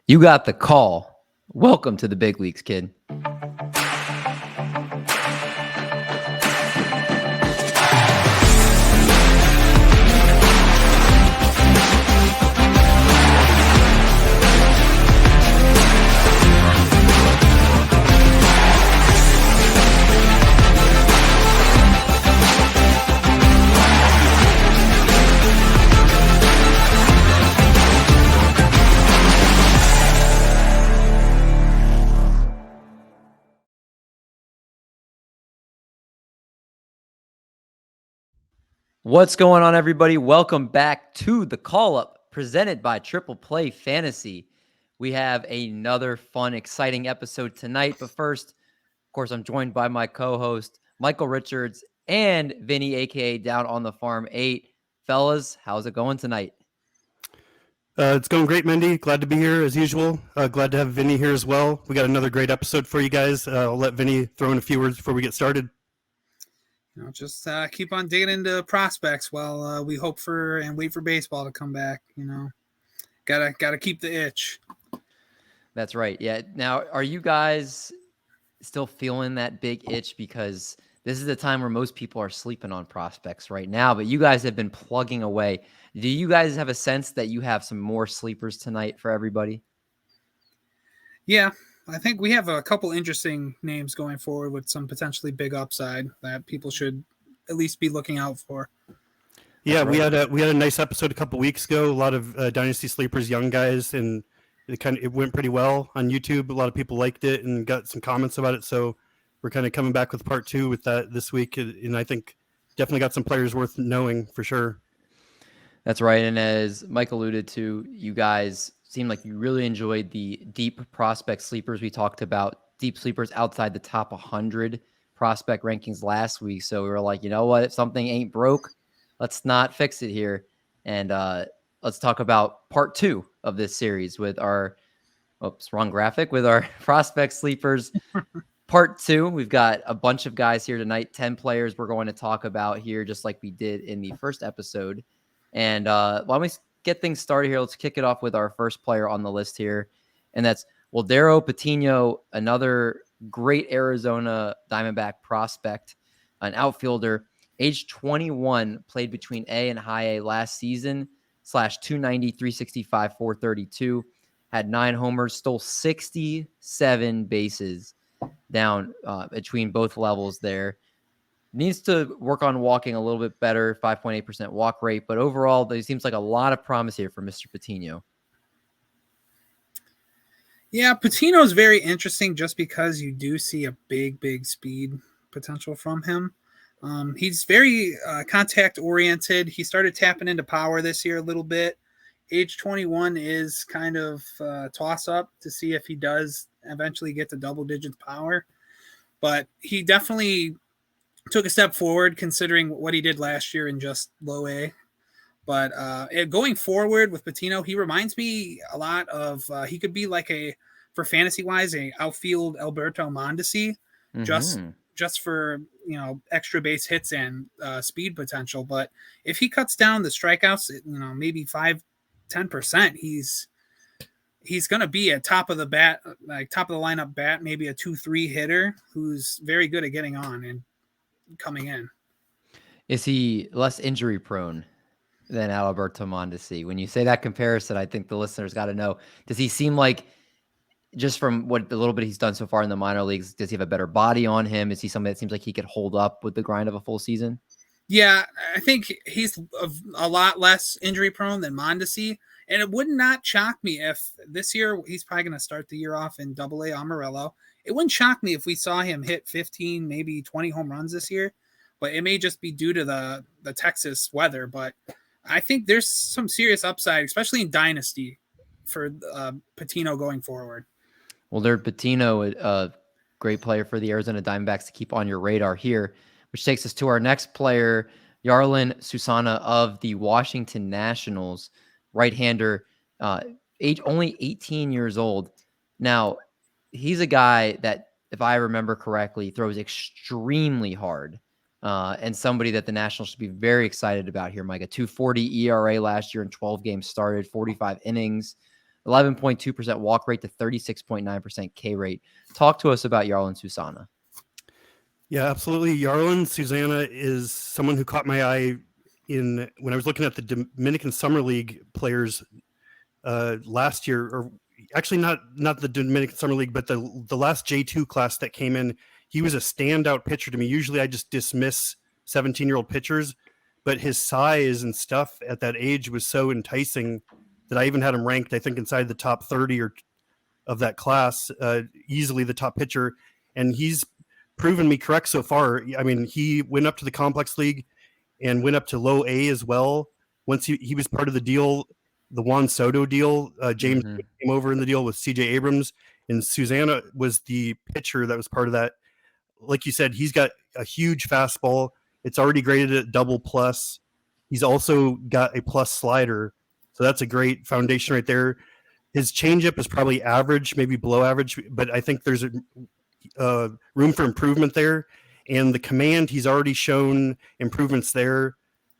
You got the call. Welcome to the big leagues, kid. What's going on, everybody? Welcome back to the call up presented by Triple Play Fantasy. We have another fun, exciting episode tonight. But first, of course, I'm joined by my co-host, Michael Richards and Vinny, aka Down on the Farm 8. Fellas, how's it going tonight? It's going great, Mendy. Glad to be here as usual. Glad to have Vinny here as well. We got another great episode for you guys. I'll let Vinny throw in a few words before we get started. Just keep on digging into prospects while we hope for and wait for baseball to come back. Gotta keep the itch. That's right. Yeah. Now, are you guys still feeling that big itch? Because this is the time where most people are sleeping on prospects right now, but you guys have been plugging away. Do you guys have a sense that you have some more sleepers tonight for everybody? Yeah, I think we have a couple interesting names going forward with some potentially big upside that people should at least be looking out for. Yeah, right. we had a nice episode a couple weeks ago. A lot of Dynasty sleepers, young guys, and it went pretty well on YouTube. A lot of people liked it and got some comments about it. So we're kind of coming back with part 2 with that this week, and I think definitely got some players worth knowing for sure. That's right. And as Mike alluded to, you guys seemed like you really enjoyed the deep prospect sleepers. We talked about deep sleepers outside the top 100 prospect rankings last week. So we were like, you know what? If something ain't broke, let's not fix it here. And let's talk about part 2 of this series with our, wrong graphic, with our prospect sleepers. Part 2, we've got a bunch of guys here tonight, 10 players we're going to talk about here, just like we did in the first episode. And why don't we get things started here? Let's kick it off with our first player on the list here. And that's Daryl Patino, another great Arizona Diamondback prospect, an outfielder, age 21, played between A and high A last season, /290, 365, 432, had 9 homers, stole 67 bases down between both levels there. Needs to work on walking a little bit better, 5.8% walk rate. But overall, there seems like a lot of promise here for Mr. Patino. Yeah, Patino is very interesting just because you do see a big speed potential from him. He's very contact-oriented. He started tapping into power this year a little bit. Age 21 is kind of toss-up to see if he does eventually get to double-digit power. But he definitely took a step forward considering what he did last year in just low A. But going forward with Patino, he reminds me a lot of he could be like for fantasy wise, a outfield Alberto Mondesi, just for extra base hits and speed potential. But if he cuts down the strikeouts, maybe 5-10%, he's going to be a top of the lineup bat, maybe a 2-3 hitter who's very good at getting on and coming in. Is he less injury prone than Alberto Mondesi? When you say that comparison, I think the listeners got to know, does he seem like, just from what the little bit he's done so far in the minor leagues, does he have a better body on him? Is he somebody that seems like he could hold up with the grind of a full season? Yeah, I think he's a lot less injury prone than Mondesi. And it would not shock me if this year he's probably going to start the year off in Double-A Amarillo. It wouldn't shock me if we saw him hit 15, maybe 20 home runs this year. But it may just be due to the Texas weather. But I think there's some serious upside, especially in Dynasty, for Patino going forward. Well, there's Patino, a great player for the Arizona Diamondbacks to keep on your radar here, which takes us to our next player, Yarlin Susana of the Washington Nationals, right-hander, age only 18 years old. Now, he's a guy that, if I remember correctly, throws extremely hard, and somebody that the Nationals should be very excited about here, Mike. A 2.40 ERA last year in 12 games started, 45 innings, 11.2% walk rate to 36.9% K rate. Talk to us about Yarlin Susana. Yeah, absolutely. Yarlin Susana is someone who caught my eye when I was looking at the Dominican Summer League players last year, or actually not the Dominican Summer League, but the last J2 class that came in. He was a standout pitcher to me. Usually I just dismiss 17-year-old pitchers, but his size and stuff at that age was so enticing that I even had him ranked, I think, inside the top 30 of that class, easily the top pitcher. And he's proven me correct so far. I mean, he went up to the complex league and went up to low A as well. Once he was part of the deal, the Juan Soto deal, James came over in the deal with CJ Abrams, and Susana was the pitcher that was part of that. Like you said, he's got a huge fastball. It's already graded at double plus. He's also got a plus slider. So that's a great foundation right there. His changeup is probably average, maybe below average, but I think there's a room for improvement there. And the command, he's already shown improvements there.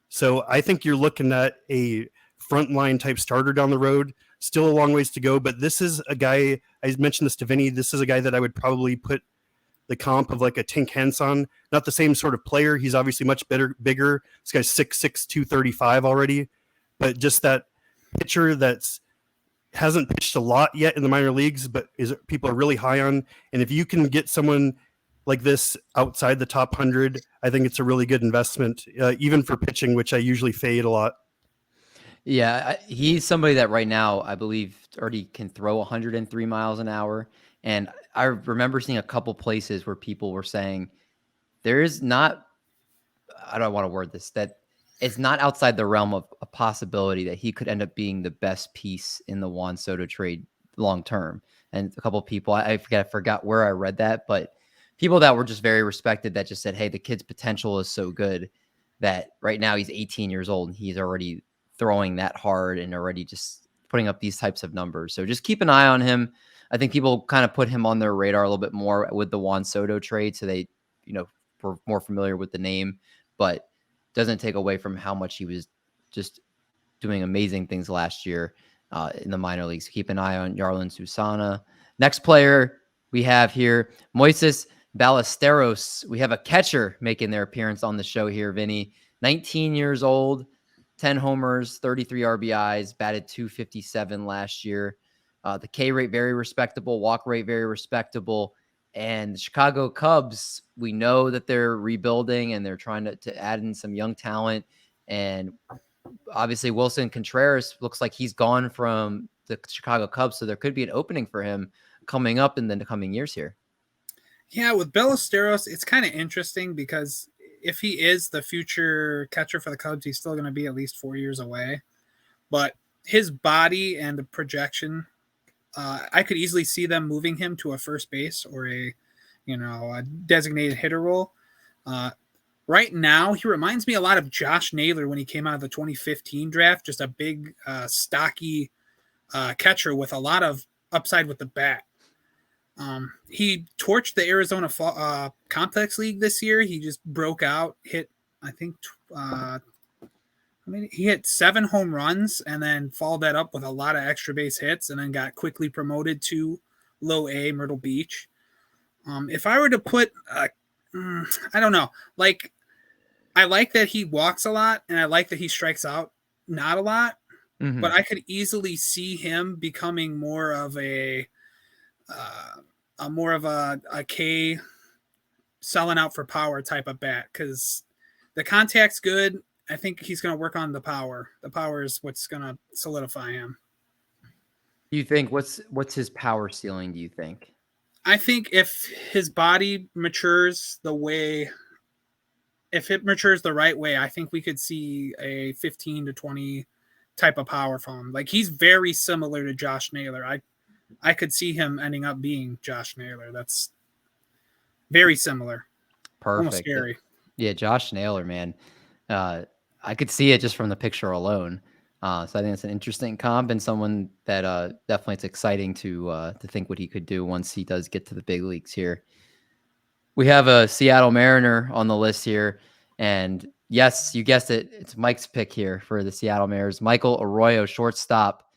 So I think you're looking at a frontline type starter down the road. Still a long ways to go, but this is a guy, I mentioned this to Vinny, this is a guy that I would probably put the comp of like a Tink Henson. Not the same sort of player. He's obviously much bigger. This guy's 6'6", 235 already. But just that pitcher that's hasn't pitched a lot yet in the minor leagues, but people are really high on. And if you can get someone like this outside the top 100, I think it's a really good investment, even for pitching, which I usually fade a lot. Yeah, he's somebody that right now I believe already can throw 103 miles an hour. And I remember seeing a couple places where people were saying there is not, I don't want to word this, that it's not outside the realm of a possibility that he could end up being the best piece in the Juan Soto trade long term. And a couple of people, I forgot where I read that, but people that were just very respected that just said, hey, the kid's potential is so good that right now he's 18 years old and he's already throwing that hard and already just putting up these types of numbers. So just keep an eye on him. I think people kind of put him on their radar a little bit more with the Juan Soto trade. So they, were more familiar with the name, but doesn't take away from how much he was just doing amazing things last year in the minor leagues. Keep an eye on Yarlin Susana. Next player we have here, Moises Ballesteros. We have a catcher making their appearance on the show here, Vinny. 19 years old, 10 homers, 33 RBIs, batted .257 last year. The K rate, very respectable. Walk rate, very respectable. And the Chicago Cubs, we know that they're rebuilding and they're trying to add in some young talent. And obviously Wilson Contreras looks like he's gone from the Chicago Cubs. So there could be an opening for him coming up in the coming years here. Yeah, with Ballesteros, it's kind of interesting because if he is the future catcher for the Cubs, he's still going to be at least 4 years away. But his body and the projection, I could easily see them moving him to a first base or a designated hitter role. Right now, he reminds me a lot of Josh Naylor when he came out of the 2015 draft, just a big, stocky catcher with a lot of upside with the bat. He torched the Arizona Complex League this year. He just broke out, hit, I think, he hit 7 home runs and then followed that up with a lot of extra base hits and then got quickly promoted to low A Myrtle Beach. If I were to put, I don't know, like, I like that he walks a lot and I like that he strikes out not a lot, but I could easily see him becoming more of a K selling out for power type of bat because the contact's good. I think he's going to work on the power. The power is what's going to solidify him. Do you think what's his power ceiling? Do you think? I think if his body matures if it matures the right way, I think we could see a 15 to 20 type of power from him. Like he's very similar to Josh Naylor. I could see him ending up being Josh Naylor. That's very similar. Perfect. Almost scary. Yeah, Josh Naylor, man. I could see it just from the picture alone. So I think it's an interesting comp and someone that definitely it's exciting to think what he could do once he does get to the big leagues here. We have a Seattle Mariner on the list here. And yes, you guessed it. It's Mike's pick here for the Seattle Mariners. Michael Arroyo, shortstop.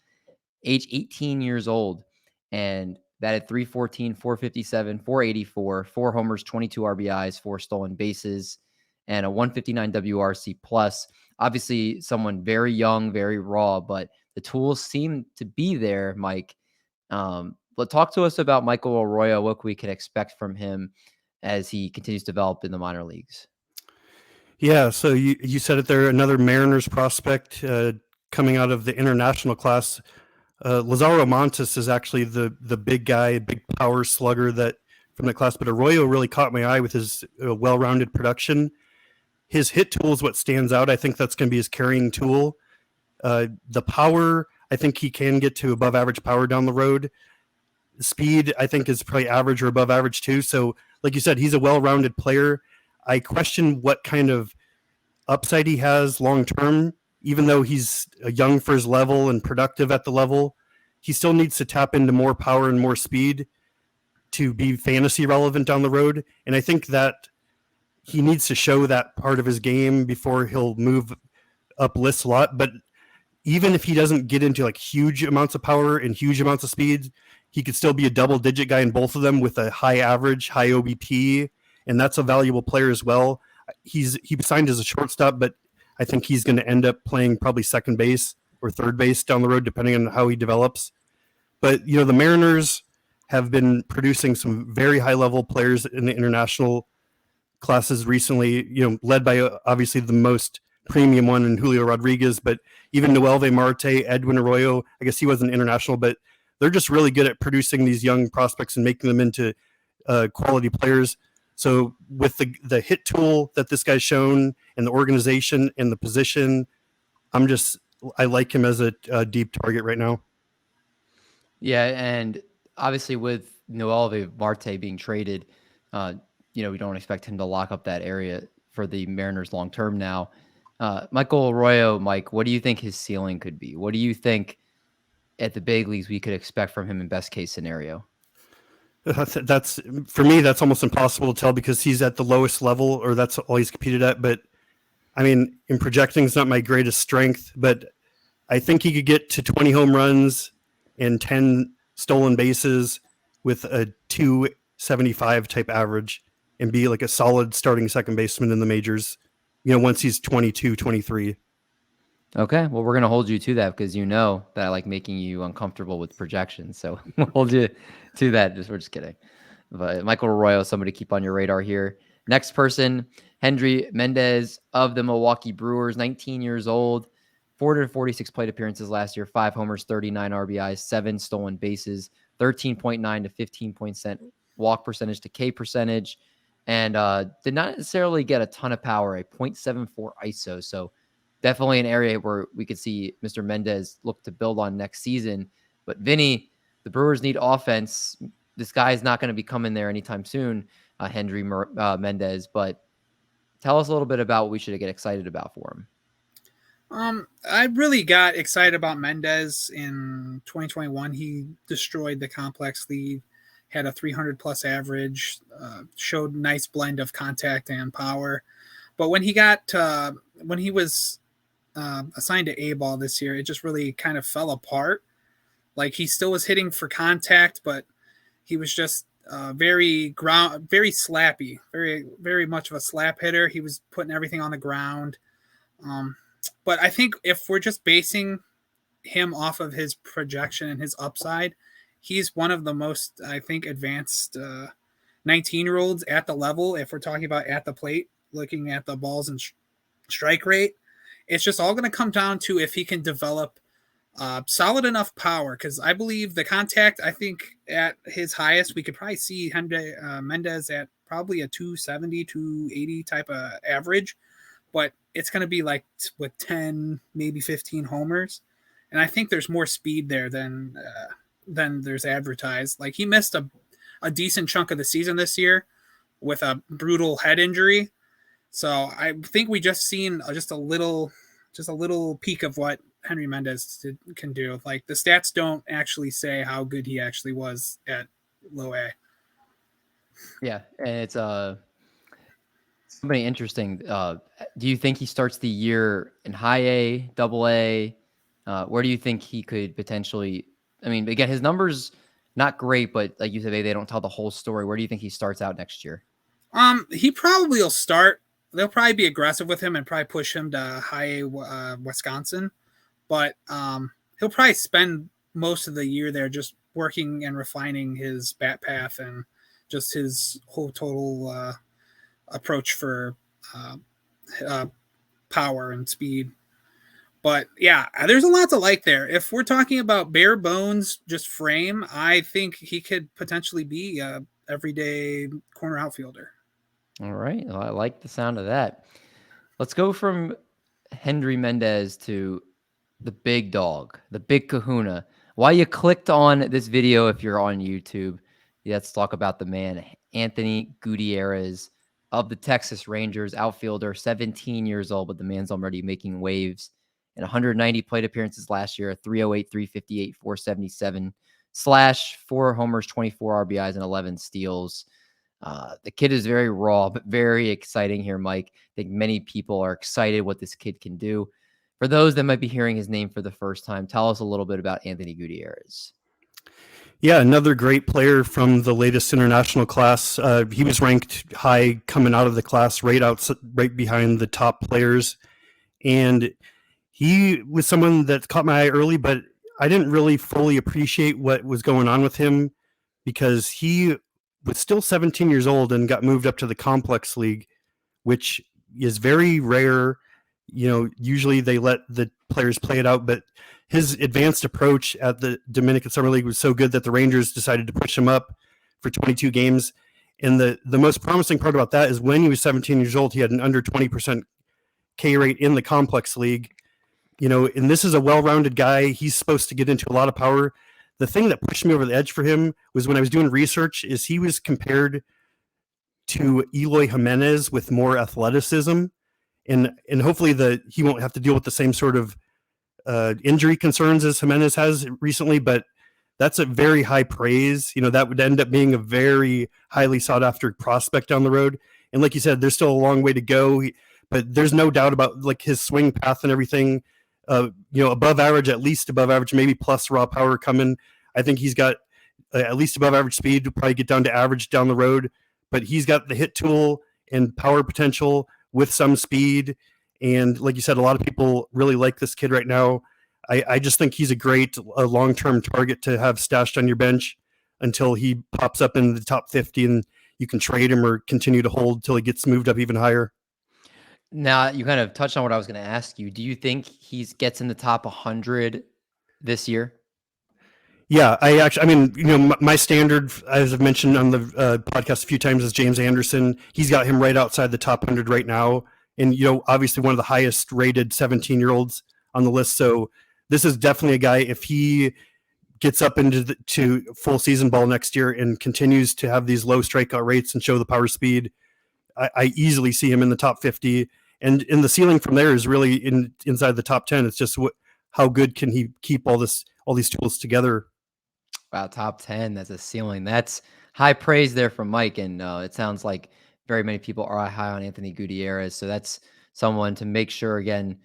age 18 years old, and batted 314, 457, 484, 4 homers, 22 RBIs, 4 stolen bases, and a 159 WRC plus. Obviously, someone very young, very raw, but the tools seem to be there, Mike. But talk to us about Michael Arroyo, what we can expect from him as he continues to develop in the minor leagues. Yeah, so you said it there, another Mariners prospect coming out of the international class. Lazaro Montes is actually the big guy, big power slugger that from the class, but Arroyo really caught my eye with his well-rounded production. His hit tool is what stands out. I think that's going to be his carrying tool. The power, I think he can get to above average power down the road. Speed, I think, is probably average or above average too. So, like you said, he's a well-rounded player. I question what kind of upside he has long term. Even though he's young for his level and productive at the level, he still needs to tap into more power and more speed to be fantasy relevant down the road. And I think that he needs to show that part of his game before he'll move up lists a lot. But even if he doesn't get into like huge amounts of power and huge amounts of speed, he could still be a double digit guy in both of them with a high average, high OBP. And that's a valuable player as well. He signed as a shortstop, but I think he's going to end up playing probably second base or third base down the road, depending on how he develops. But, you know, the Mariners have been producing some very high level players in the international classes recently, you know, led by obviously the most premium one in Julio Rodriguez, but even Noelve Marte, Edwin Arroyo, I guess he wasn't international, but they're just really good at producing these young prospects and making them into quality players. So with the hit tool that this guy's shown and the organization and the position, I like him as a deep target right now. Yeah, and obviously with Noelve Marte being traded, you know, we don't expect him to lock up that area for the Mariners long term now. Michael Arroyo, Mike, what do you think his ceiling could be? What do you think at the big leagues we could expect from him in best case scenario? That's for me, that's almost impossible to tell because he's at the lowest level, or that's all he's competed at. But I mean, in projecting is not my greatest strength, but I think he could get to 20 home runs and 10 stolen bases with a 275 type average and be like a solid starting second baseman in the majors, you know, once he's 22, 23. Okay, well, we're going to hold you to that because you know that I like making you uncomfortable with projections. So we'll hold you to that. We're just kidding. But Michael Arroyo, somebody to keep on your radar here. Next person, Hendry Mendez of the Milwaukee Brewers, 19 years old, 446 plate appearances last year, 5 homers, 39 RBIs, 7 stolen bases, 13.9 to 15% walk percentage to K percentage, and did not necessarily get a ton of power, a 0.74 ISO. So definitely an area where we could see Mr. Mendez look to build on next season. But Vinny, the Brewers need offense. This guy is not going to be coming there anytime soon, Hendry Mendez. But tell us a little bit about what we should get excited about for him. I really got excited about Mendez in 2021. He destroyed the complex league, had a 300 plus average, showed nice blend of contact and power. But when he was assigned to A-ball this year, it just really kind of fell apart. Like he still was hitting for contact, but he was just very slappy, very, very much of a slap hitter. He was putting everything on the ground. But I think if we're just basing him off of his projection and his upside, he's one of the most, I think, advanced 19-year-olds at the level. If we're talking about at the plate, looking at the balls and strike rate, it's just all going to come down to if he can develop solid enough power. Because I believe the contact, I think at his highest, we could probably see Mendez at probably a 270, 280 type of average. But it's going to be like with 10, maybe 15 homers. And I think there's more speed there than there's advertised. Like he missed a decent chunk of the season this year with a brutal head injury. So I think we just seen just a little peek of what Henry Mendez can do. Like the stats don't actually say how good he actually was at low A. Yeah, and it's somebody interesting. Do you think he starts the year in high A, double A? Where do you think he could potentially? I mean, again, his numbers not great, but like you said, they don't tell the whole story. Where do you think he starts out next year? He probably will start. They'll probably be aggressive with him and probably push him to high Wisconsin, but he'll probably spend most of the year there just working and refining his bat path and just his whole total approach for power and speed. But yeah, there's a lot to like there. If we're talking about bare bones, just frame, I think he could potentially be a everyday corner outfielder. All right. Well, I like the sound of that. Let's go from Henry Mendez to the big dog, the big kahuna. Why you clicked on this video if you're on YouTube, let's talk about the man, Anthony Gutierrez of the Texas Rangers, outfielder, 17 years old, but the man's already making waves. In 190 plate appearances last year, a 308, 358, 477 slash, 4 homers, 24 RBIs, and 11 steals. The kid is very raw, but very exciting here, Mike. I think many people are excited what this kid can do. For those that might be hearing his name for the first time, tell us a little bit about Anthony Gutierrez. Yeah, another great player from the latest international class. He was ranked high coming out of the class, right behind the top players. And he was someone that caught my eye early, but I didn't really fully appreciate what was going on with him because he was still 17 years old and got moved up to the complex league, which is very rare. Usually they let the players play it out, but his advanced approach at the Dominican Summer League was so good that the Rangers decided to push him up for 22 games. And the most promising part about that is when he was 17 years old, he had an under 20% K rate in the complex league. And this is a well-rounded guy. He's supposed to get into a lot of power. The thing that pushed me over the edge for him was when I was doing research is he was compared to Eloy Jimenez with more athleticism. And hopefully he won't have to deal with the same sort of injury concerns as Jimenez has recently, but that's a very high praise. That would end up being a very highly sought after prospect down the road. And like you said, there's still a long way to go, but there's no doubt about like his swing path and everything. Above average, at least above average, maybe plus raw power coming. I think he's got at least above average speed to probably get down to average down the road, but he's got the hit tool and power potential with some speed. And like you said, a lot of people really like this kid right now. I just think he's a long-term target to have stashed on your bench until he pops up in the top 50 and you can trade him or continue to hold till he gets moved up even higher. Now, you kind of touched on what I was going to ask you. Do you think he gets in the top 100 this year? Yeah, my standard, as I've mentioned on the podcast a few times, is James Anderson. He's got him right outside the top 100 right now. And, obviously one of the highest rated 17-year-olds on the list. So this is definitely a guy, if he gets up into to full season ball next year and continues to have these low strikeout rates and show the power speed, I easily see him in the top 50. And in the ceiling from there is really inside the top 10. It's just how good can he keep all these tools together? Wow, top 10. That's a ceiling. That's high praise there from Mike. And it sounds like very many people are high on Anthony Gutierrez. So that's someone to make sure, again,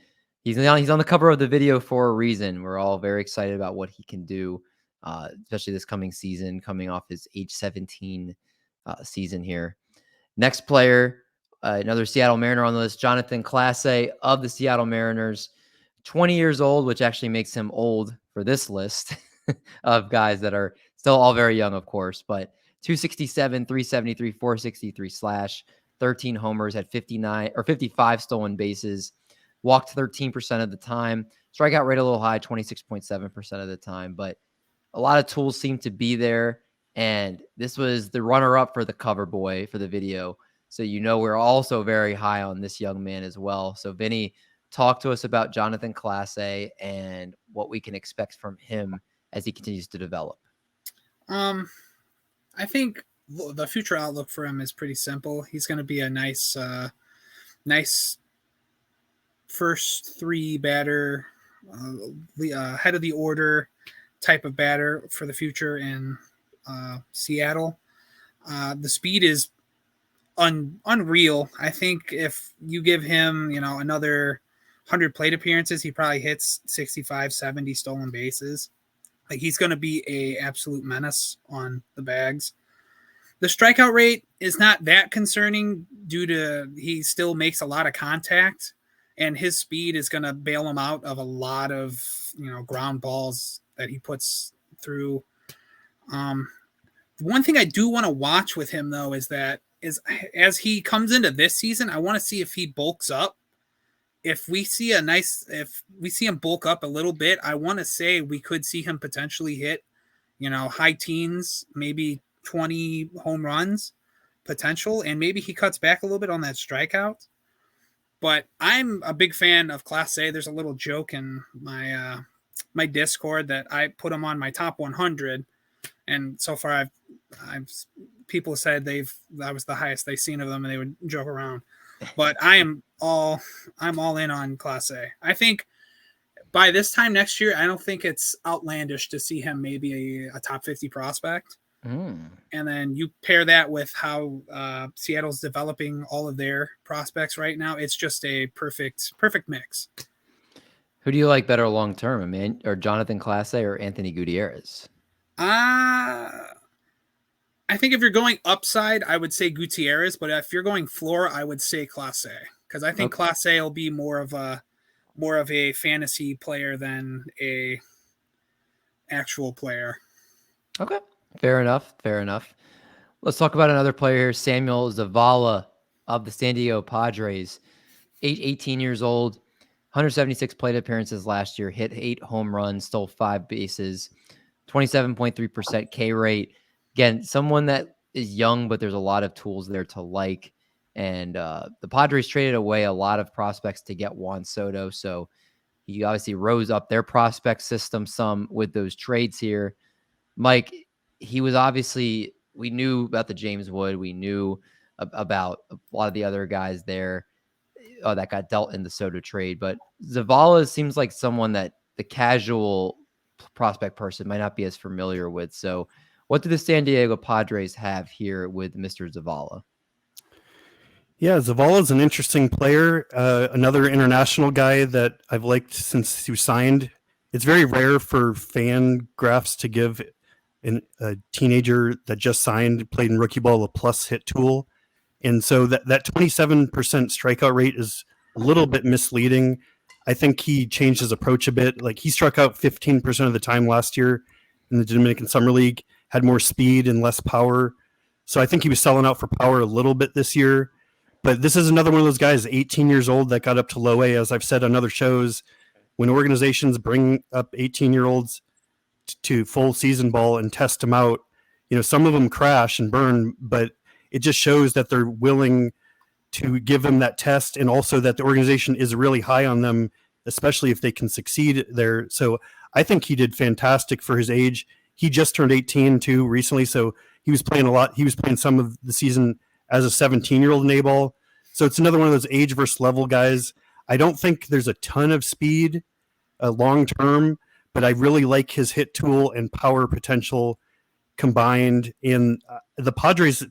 he's on the cover of the video for a reason. We're all very excited about what he can do, especially this coming season, coming off his age 17 season here. Next player, another Seattle Mariner on the list, Jonathan Clase of the Seattle Mariners, 20 years old, which actually makes him old for this list of guys that are still all very young, of course, but 267, 373, 463 slash, 13 homers, had 55 stolen bases, walked 13% of the time, strikeout rate a little high, 26.7% of the time, but a lot of tools seem to be there. And this was the runner-up for the cover boy for the video. So we're also very high on this young man as well. So Vinny, talk to us about Jonathan Clase and what we can expect from him as he continues to develop. I think the future outlook for him is pretty simple. He's going to be a nice first three batter, head of the order type of batter for the future in Seattle. The speed is unreal. I think if you give him, another 100 plate appearances, he probably hits 65, 70 stolen bases. Like, he's going to be a absolute menace on the bags. The strikeout rate is not that concerning due to he still makes a lot of contact, and his speed is going to bail him out of a lot of, ground balls that he puts through. One thing I do want to watch with him, though, is as he comes into this season, I want to see if he bulks up. If we see him bulk up a little bit, I want to say we could see him potentially hit, high teens, maybe 20 home runs potential, and maybe he cuts back a little bit on that strikeout. But I'm a big fan of Clase. There's a little joke in my Discord that I put him on my top 100, and so far I've people said that was the highest they've seen of them, and they would joke around. But I'm all in on Clase. I think by this time next year, I don't think it's outlandish to see him maybe a top 50 prospect. And then you pair that with how Seattle's developing all of their prospects right now. It's just a perfect mix. Who do you like better long term, or Jonathan Clase or Anthony Gutierrez? I think if you're going upside, I would say Gutierrez, but if you're going floor, I would say Clase, because I think Clase will be more of a fantasy player than a actual player. Okay. Fair enough. Let's talk about another player here, Samuel Zavala of the San Diego Padres. 18 years old, 176 plate appearances last year, hit 8 home runs, stole 5 bases, 27.3% K rate. Again, someone that is young, but there's a lot of tools there to like. And the Padres traded away a lot of prospects to get Juan Soto. So he obviously rose up their prospect system some with those trades here. Mike, he was obviously, we knew about the James Wood. We knew about a lot of the other guys there that got dealt in the Soto trade. But Zavala seems like someone that the casual prospect person might not be as familiar with. So what do the San Diego Padres have here with Mr. Zavala? Yeah, Zavala is an interesting player. Another international guy that I've liked since he signed. It's very rare for fan graphs to give a teenager that just signed, played in rookie ball, a plus hit tool. And so that 27% strikeout rate is a little bit misleading. I think he changed his approach a bit. Like, he struck out 15% of the time last year in the Dominican Summer League, had more speed and less power. So I think he was selling out for power a little bit this year. But this is another one of those guys, 18 years old, that got up to low A. As I've said on other shows, when organizations bring up 18-year-olds to full season ball and test them out, some of them crash and burn, but it just shows that they're willing to give them that test, and also that the organization is really high on them, especially if they can succeed there. So I think he did fantastic for his age. He just turned 18 too recently, so he was playing a lot. He was playing some of the season as a 17-year-old in A-ball. So it's another one of those age versus level guys. I don't think there's a ton of speed long term, but I really like his hit tool and power potential combined. And the Padres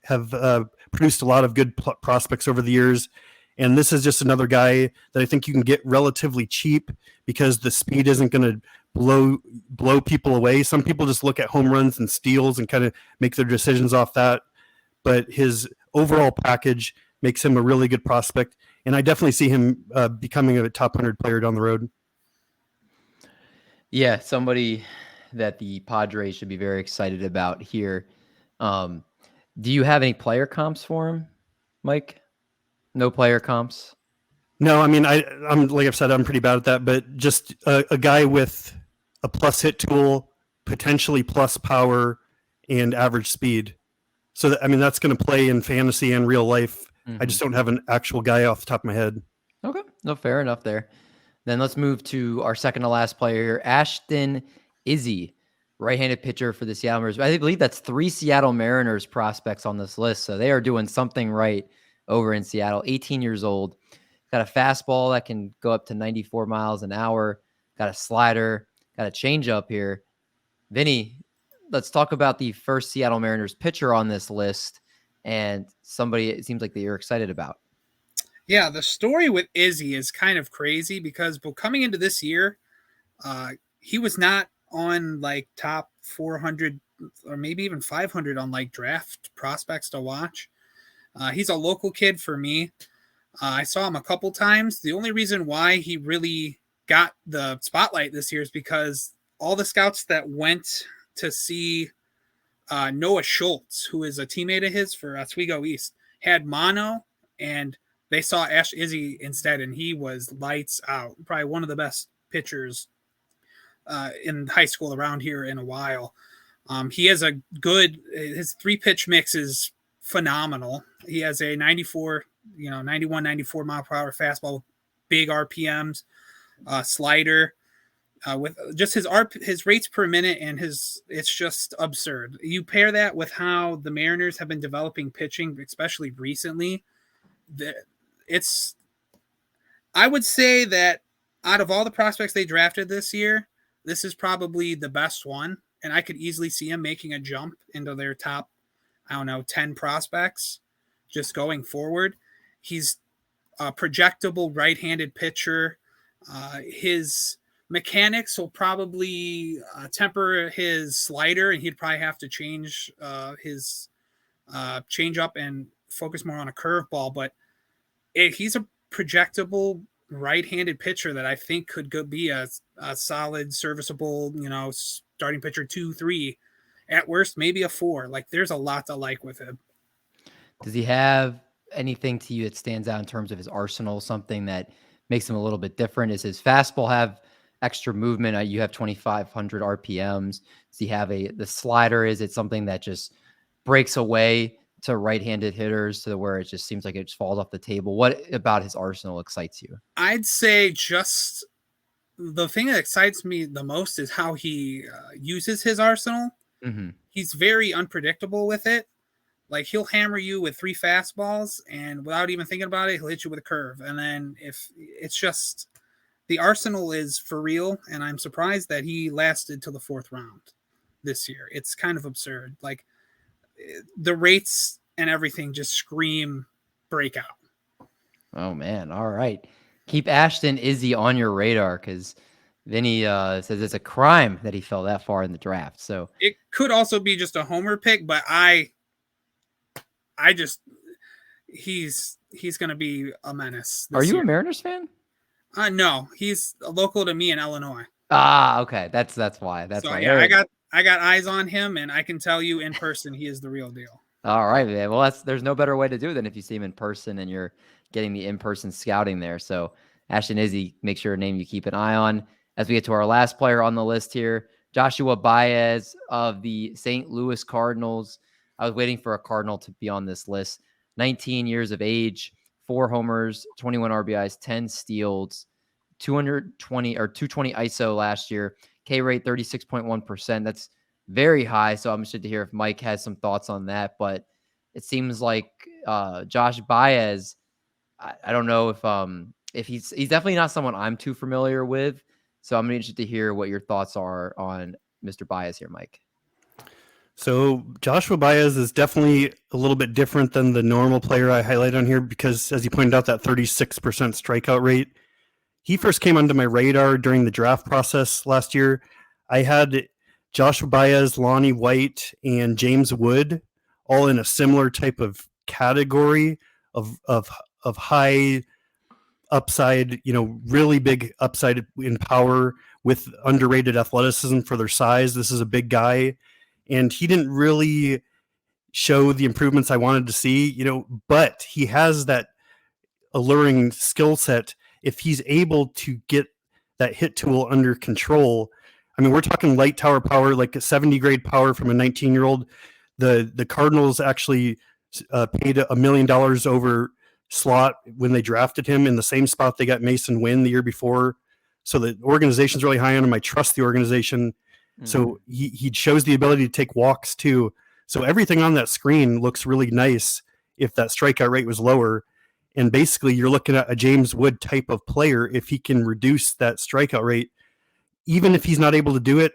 have produced a lot of good prospects over the years. And this is just another guy that I think you can get relatively cheap because the speed isn't going to blow people away. Some people just look at home runs and steals and kind of make their decisions off that. But his overall package makes him a really good prospect. And I definitely see him becoming a top 100 player down the road. Yeah, somebody that the Padres should be very excited about here. Do you have any player comps for him, Mike? No player comps? No, I mean, I'm like I've said, I'm pretty bad at that, but just a guy with a plus hit tool, potentially plus power, and average speed. So that's going to play in fantasy and real life. I just don't have an actual guy off the top of my head. Okay, no, fair enough there. Then let's move to our second to last player here, Ashton Izzy, right-handed pitcher for the Seattle Mariners. I believe that's 3 Seattle Mariners prospects on this list, so they are doing something right over in Seattle. 18 years old, got a fastball that can go up to 94 miles an hour, got a slider, got a changeup here. Vinny, let's talk about the first Seattle Mariners pitcher on this list and somebody it seems like that you're excited about. Yeah, the story with Izzy is kind of crazy because coming into this year, he was not on like top 400 or maybe even 500 on like draft prospects to watch. He's a local kid for me. I saw him a couple times. The only reason why he really got the spotlight this year is because all the scouts that went to see Noah Schultz, who is a teammate of his for Oswego East, had mono, and they saw Ashton Izzy instead, and he was lights out. Probably one of the best pitchers in high school around here in a while. He has a good, his 3-pitch mix is phenomenal. He has a 91, 94 mile per hour fastball, big RPMs, slider, with just his rates per minute, and it's just absurd. You pair that with how the Mariners have been developing pitching, especially recently. I would say that out of all the prospects they drafted this year, this is probably the best one, and I could easily see him making a jump into their top, 10 prospects just going forward. He's a projectable right-handed pitcher. His mechanics will probably temper his slider, and he'd probably have to change his changeup and focus more on a curveball. But he's a projectable right-handed pitcher that I think could be a solid, serviceable, starting pitcher 2-3, at worst maybe a 4. Like, there's a lot to like with him. Does he have anything to you that stands out in terms of his arsenal? Something that makes him a little bit different? Is his fastball have extra movement? You have 2,500 RPMs. Does he have the slider? Is it something that just breaks away to right-handed hitters to where it just seems like it just falls off the table? What about his arsenal excites you? I'd say just the thing that excites me the most is how he uses his arsenal. Mm-hmm. He's very unpredictable with it. Like, he'll hammer you with 3 fastballs, and without even thinking about it, he'll hit you with a curve. And then if it's just, the arsenal is for real, and I'm surprised that he lasted till the 4th round this year. It's kind of absurd. Like, the rates and everything just scream breakout. Oh, man. All right. Keep Ashton Izzy on your radar, because Vinny says it's a crime that he fell that far in the draft. So it could also be just a homer pick, but he's going to be a menace. Are you year. a Mariners fan? No, he's local to me in Illinois. Okay. That's why. That's so, why. Yeah, I got eyes on him, and I can tell you in person, he is the real deal. All right, man. Well, there's no better way to do it than if you see him in person and you're getting the in-person scouting there. So Ashton Izzy, make sure a name you keep an eye on. As we get to our last player on the list here, Joshua Baez of the St. Louis Cardinals. I was waiting for a Cardinal to be on this list. 19 years of age, 4 homers, 21 RBIs, 10 steals, 220 ISO last year. K rate 36.1%. That's very high. So I'm interested to hear if Mike has some thoughts on that. But it seems like Josh Baez, I don't know if he's definitely not someone I'm too familiar with. So I'm interested to hear what your thoughts are on Mr. Baez here, Mike. So Joshua Baez is definitely a little bit different than the normal player I highlight on here because, as you pointed out, that 36% strikeout rate. He first came onto my radar during the draft process last year. I had Joshua Baez, Lonnie White, and James Wood all in a similar type of category of high upside, really big upside in power with underrated athleticism for their size. This is a big guy, and he didn't really show the improvements I wanted to see, but he has that alluring skill set. If he's able to get that hit tool under control, I mean, we're talking light tower power, like a 70 grade power from a 19-year-old. The Cardinals actually paid $1 million over slot when they drafted him in the same spot they got Mason Wynn the year before. So the organization's really high on him. I trust the organization. Mm-hmm. So he shows the ability to take walks too. So everything on that screen looks really nice if that strikeout rate was lower. And basically you're looking at a James Wood type of player if he can reduce that strikeout rate. Even if he's not able to do it,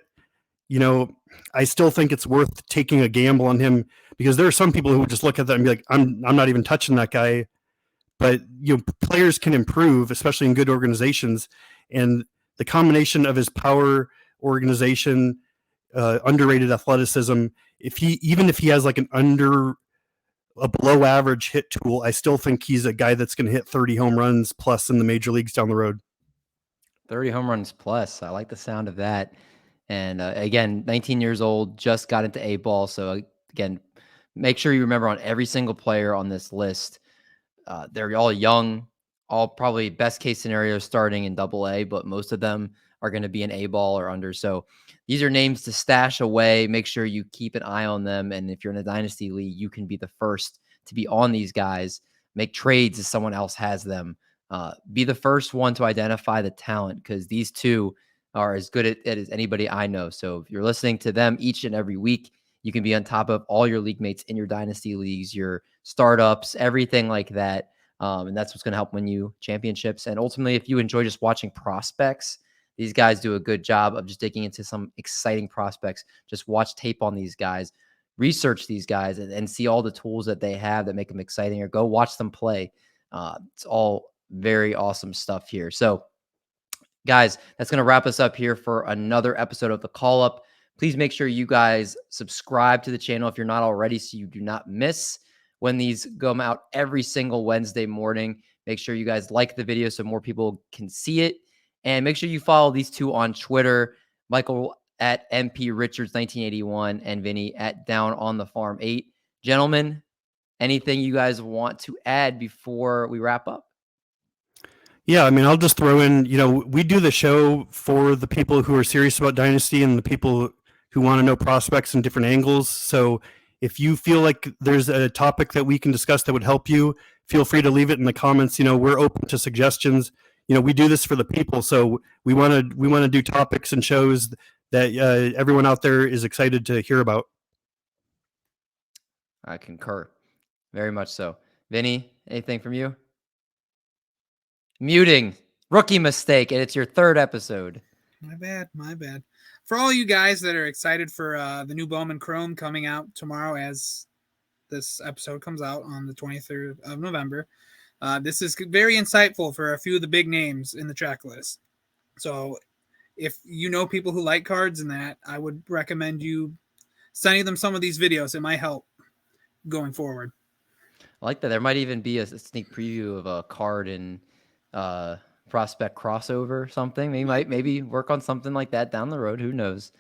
I still think it's worth taking a gamble on him because there are some people who would just look at that and be like, I'm not even touching that guy. but players can improve, especially in good organizations. And the combination of his power, organization, underrated athleticism, even if he has like a below average hit tool, I still think he's a guy that's going to hit 30 home runs plus in the major leagues down the road. 30 home runs plus. I like the sound of that. And again, 19 years old, just got into A-ball. So again, make sure you remember on every single player on this list, they're all young, all probably best case scenario starting in AA, but most of them are going to be in A-ball or under. So these are names to stash away. Make sure you keep an eye on them. And if you're in a dynasty league, you can be the first to be on these guys. Make trades as someone else has them. Be the first one to identify the talent, because these two are as good at it as anybody I know. So if you're listening to them each and every week, you can be on top of all your league mates in your dynasty leagues, your startups, everything like that. And that's what's going to help win you championships. And ultimately, if you enjoy just watching prospects, these guys do a good job of just digging into some exciting prospects. Just watch tape on these guys, research these guys, and see all the tools that they have that make them exciting, or go watch them play. It's all very awesome stuff here. So guys, that's going to wrap us up here for another episode of the Call Up. Please make sure you guys subscribe to the channel if you're not already, so you do not miss when these come out every single Wednesday morning. Make sure you guys like the video so more people can see it. And make sure you follow these two on Twitter, Michael at MP Richards 1981 and Vinny at Down on the Farm 8. Gentlemen, anything you guys want to add before we wrap up? Yeah, I mean, I'll just throw in, we do the show for the people who are serious about Dynasty and the people who want to know prospects in different angles. So if you feel like there's a topic that we can discuss that would help you, feel free to leave it in the comments. We're open to suggestions. We do this for the people. So we want to do topics and shows that everyone out there is excited to hear about. I concur. Very much so. Vinny, anything from you? Muting. Rookie mistake, and it's your third episode. My bad. For all you guys that are excited for the new Bowman Chrome coming out tomorrow, as this episode comes out on the 23rd of November, this is very insightful for a few of the big names in the track list. So if you know people who like cards and that, I would recommend you sending them some of these videos. It might help going forward. I like that. There might even be a sneak preview of a card in prospect crossover or something. Maybe work on something like that down the road. Who knows?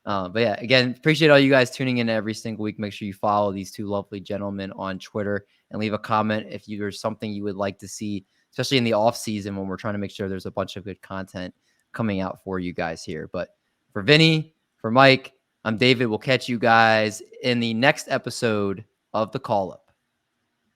But yeah, again, appreciate all you guys tuning in every single week. Make sure you follow these two lovely gentlemen on Twitter and leave a comment if there's something you would like to see, especially in the off season when we're trying to make sure there's a bunch of good content coming out for you guys here. But for Vinny, for Mike, I'm David. We'll catch you guys in the next episode of the Call Up.